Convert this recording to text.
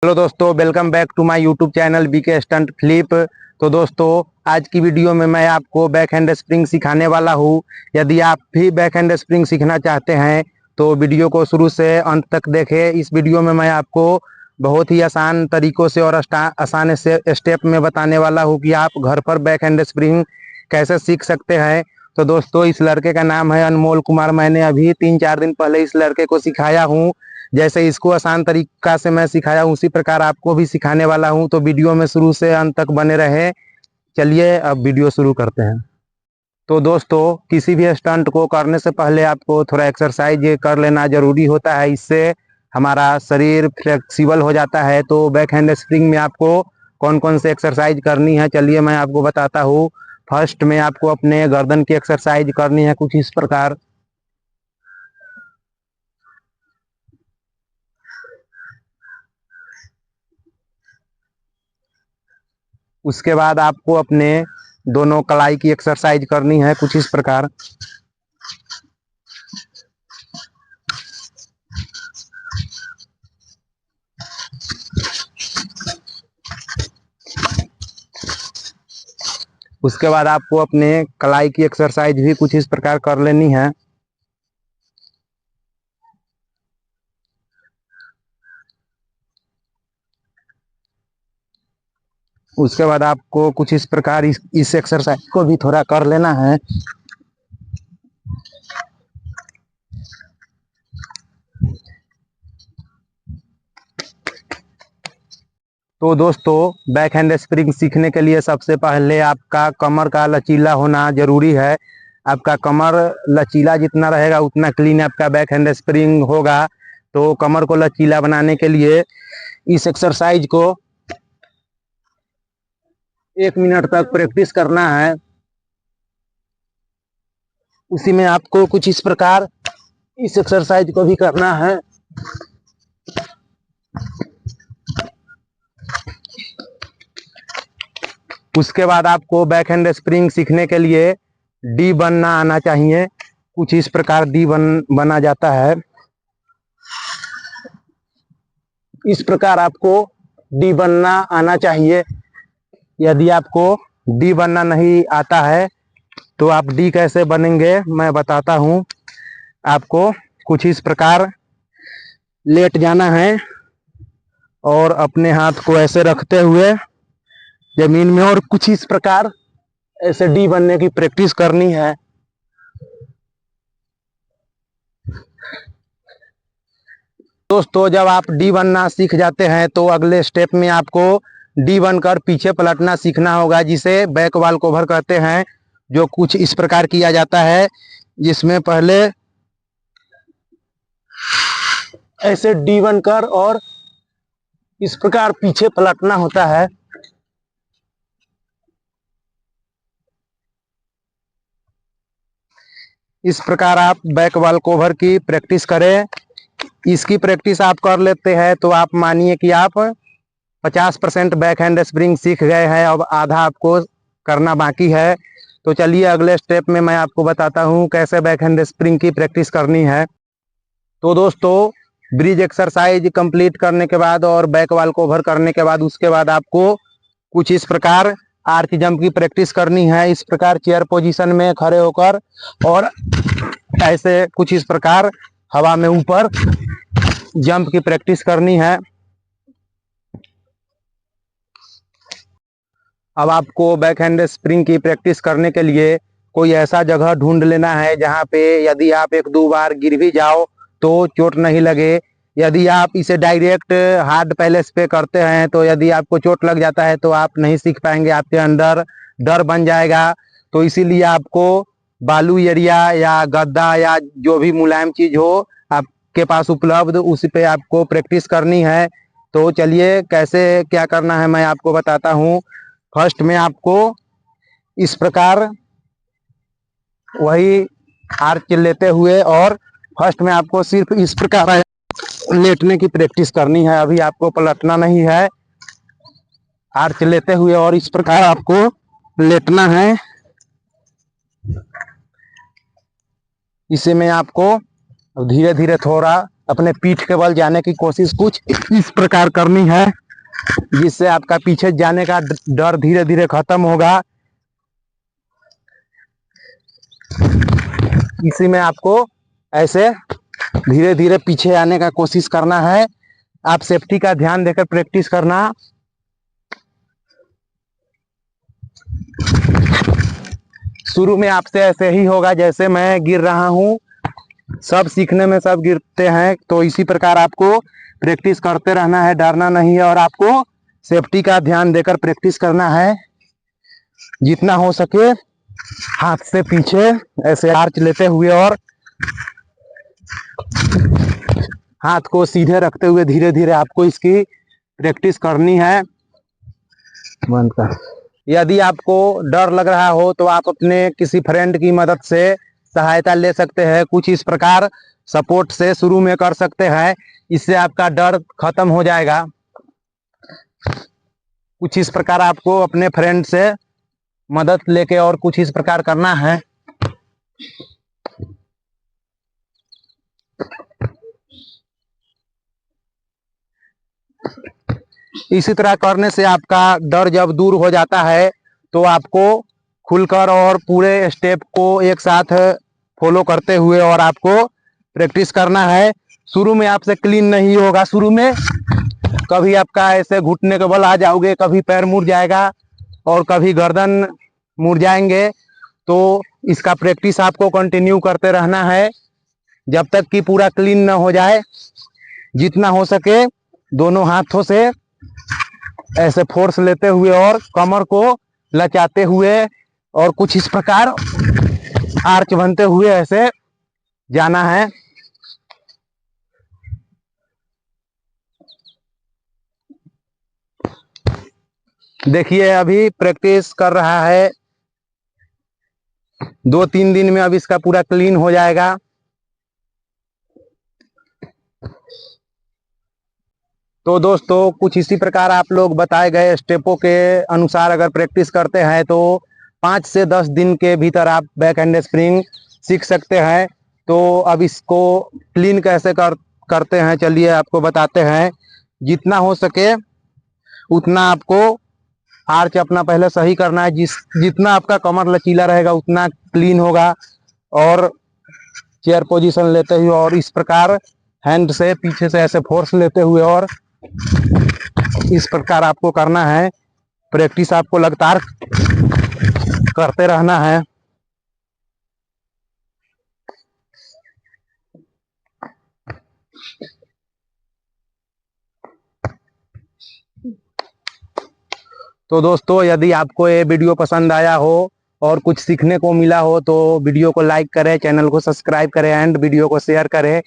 Hello दोस्तों, welcome back to my YouTube channel BK stunt flip. तो दोस्तों, आज की वीडियो में मैं आपको बैक हैंड स्प्रिंग सिखाने वाला हूँ। यदि आप भी बैक हैंड स्प्रिंग सीखना चाहते हैं तो वीडियो को शुरू से अंत तक देखें। इस वीडियो में मैं आपको बहुत ही आसान तरीकों से और आसान से स्टेप में बताने वाला हूँ कि आप घर पर बैक हैंड स्प्रिंग कैसे सीख सकते हैं। तो दोस्तों, इस लड़के का नाम है अनमोल कुमार। मैंने अभी 3-4 दिन पहले इस लड़के को सिखाया हूँ। जैसे इसको आसान तरीका से मैं सिखाया उसी प्रकार आपको भी सिखाने वाला हूं। तो वीडियो में शुरू से अंत तक बने रहे। चलिए अब वीडियो शुरू करते हैं। तो दोस्तों, किसी भी स्टंट को करने से पहले आपको थोड़ा एक्सरसाइज कर लेना जरूरी होता है। इससे हमारा शरीर फ्लेक्सिबल हो जाता है। तो बैक हैंड स्प्रिंग में आपको कौन कौन से एक्सरसाइज करनी है, चलिए मैं आपको बताता हूँ। फर्स्ट में आपको अपने गर्दन की एक्सरसाइज करनी है कुछ इस प्रकार। उसके बाद आपको अपने दोनों कलाई की एक्सरसाइज करनी है कुछ इस प्रकार। उसके बाद आपको अपने कलाई की एक्सरसाइज भी कुछ इस प्रकार कर लेनी है। उसके बाद आपको कुछ इस प्रकार इस एक्सरसाइज को भी थोड़ा कर लेना है। तो दोस्तों, बैक हैंड स्प्रिंग सीखने के लिए सबसे पहले आपका कमर का लचीला होना जरूरी है। आपका कमर लचीला जितना रहेगा उतना क्लीन आपका बैक हैंड स्प्रिंग होगा। तो कमर को लचीला बनाने के लिए इस एक्सरसाइज को 1 मिनट तक प्रैक्टिस करना है। उसी में आपको कुछ इस प्रकार इस एक्सरसाइज को भी करना है। उसके बाद आपको बैक हैंड स्प्रिंग सीखने के लिए डी बनना आना चाहिए। कुछ इस प्रकार डी बना जाता है। इस प्रकार आपको डी बनना आना चाहिए। यदि आपको डी बनना नहीं आता है तो आप डी कैसे बनेंगे मैं बताता हूँ आपको। कुछ इस प्रकार लेट जाना है और अपने हाथ को ऐसे रखते हुए जमीन में, और कुछ इस प्रकार ऐसे डी बनने की प्रैक्टिस करनी है। दोस्तों, जब आप डी बनना सीख जाते हैं तो अगले स्टेप में आपको डी बनकर पीछे पलटना सीखना होगा, जिसे बैक वॉल कवर कहते हैं। जो कुछ इस प्रकार किया जाता है, जिसमें पहले ऐसे डी बनकर और इस प्रकार पीछे पलटना होता है। इस प्रकार आप बैक वॉल कवर की प्रैक्टिस करें। इसकी प्रैक्टिस आप कर लेते हैं तो आप मानिए कि आप 50% बैक हैंड स्प्रिंग सीख गए हैं। अब आधा आपको करना बाकी है। तो चलिए अगले स्टेप में मैं आपको बताता हूँ कैसे बैक हैंड स्प्रिंग की प्रैक्टिस करनी है। तो दोस्तों, ब्रिज एक्सरसाइज कंप्लीट करने के बाद और बैक वॉल कवर करने के बाद उसके बाद आपको कुछ इस प्रकार आर्च जंप की प्रैक्टिस करनी है। इस प्रकार चेयर पोजीशन में खड़े होकर और ऐसे कुछ इस प्रकार हवा में ऊपर जंप की प्रैक्टिस करनी है। अब आपको बैक हैंड स्प्रिंग की प्रैक्टिस करने के लिए कोई ऐसा जगह ढूंढ लेना है जहां पे यदि आप 1-2 बार गिर भी जाओ तो चोट नहीं लगे। यदि आप इसे डायरेक्ट हार्ड पैलेस पे करते हैं तो यदि आपको चोट लग जाता है तो आप नहीं सीख पाएंगे, आपके अंदर डर बन जाएगा। तो इसीलिए आपको बालू एरिया या गद्दा या जो भी मुलायम चीज हो आपके पास उपलब्ध, उसी पे आपको प्रैक्टिस करनी है। तो चलिए कैसे क्या करना है मैं आपको बताता हूँ। फर्स्ट में आपको इस प्रकार वही आर्च लेते हुए, और फर्स्ट में आपको सिर्फ इस प्रकार लेटने की प्रैक्टिस करनी है। अभी आपको पलटना नहीं है। आर्च लेते हुए और इस प्रकार आपको लेटना है। इसी में आपको धीरे धीरे थोड़ा अपने पीठ के बल जाने की कोशिश कुछ इस प्रकार करनी है, जिससे आपका पीछे जाने का डर धीरे धीरे खत्म होगा। इसी में आपको ऐसे धीरे धीरे पीछे आने का कोशिश करना है। आप सेफ्टी का ध्यान देकर प्रैक्टिस करना। शुरू में आपसे ऐसे ही होगा जैसे मैं गिर रहा हूँ। सब सीखने में सब गिरते हैं, तो इसी प्रकार आपको प्रैक्टिस करते रहना है, डरना नहीं है और आपको सेफ्टी का ध्यान देकर प्रैक्टिस करना है। जितना हो सके हाथ से पीछे ऐसे आर्च लेते हुए और हाथ को सीधे रखते हुए धीरे धीरे आपको इसकी प्रैक्टिस करनी है। बंद कर। यदि आपको डर लग रहा हो तो आप अपने किसी फ्रेंड की मदद से सहायता ले सकते हैं। कुछ इस प्रकार सपोर्ट से शुरू में कर सकते हैं, इससे आपका डर खत्म हो जाएगा। कुछ इस प्रकार आपको अपने फ्रेंड से मदद लेके और कुछ इस प्रकार करना है। इसी तरह करने से आपका डर जब दूर हो जाता है तो आपको खुलकर और पूरे स्टेप को एक साथ फॉलो करते हुए और आपको प्रैक्टिस करना है। शुरू में आपसे क्लीन नहीं होगा। शुरू में कभी आपका ऐसे घुटने के बल आ जाओगे, कभी पैर मुड़ जाएगा और कभी गर्दन मुड़ जाएंगे। तो इसका प्रैक्टिस आपको कंटिन्यू करते रहना है जब तक कि पूरा क्लीन न हो जाए। जितना हो सके दोनों हाथों से ऐसे फोर्स लेते हुए और कमर को लचाते हुए और कुछ इस प्रकार आर्च बनते हुए ऐसे जाना है। देखिए अभी प्रैक्टिस कर रहा है, 2-3 दिन में अब इसका पूरा क्लीन हो जाएगा। तो दोस्तों कुछ इसी प्रकार आप लोग बताए गए स्टेपों के अनुसार अगर प्रैक्टिस करते हैं तो 5 से 10 दिन के भीतर आप बैक हैंड स्प्रिंग सीख सकते हैं। तो अब इसको क्लीन कैसे करते हैं चलिए आपको बताते हैं। जितना हो सके उतना आपको आर्च अपना पहले सही करना है। जितना आपका कमर लचीला रहेगा उतना क्लीन होगा। और चेयर पोजीशन लेते हुए और इस प्रकार हैंड से पीछे से ऐसे फोर्स लेते हुए और इस प्रकार आपको करना है। प्रैक्टिस आपको लगातार करते रहना है। तो दोस्तों यदि आपको ये वीडियो पसंद आया हो और कुछ सीखने को मिला हो तो वीडियो को लाइक करें, चैनल को सब्सक्राइब करें एंड वीडियो को शेयर करें।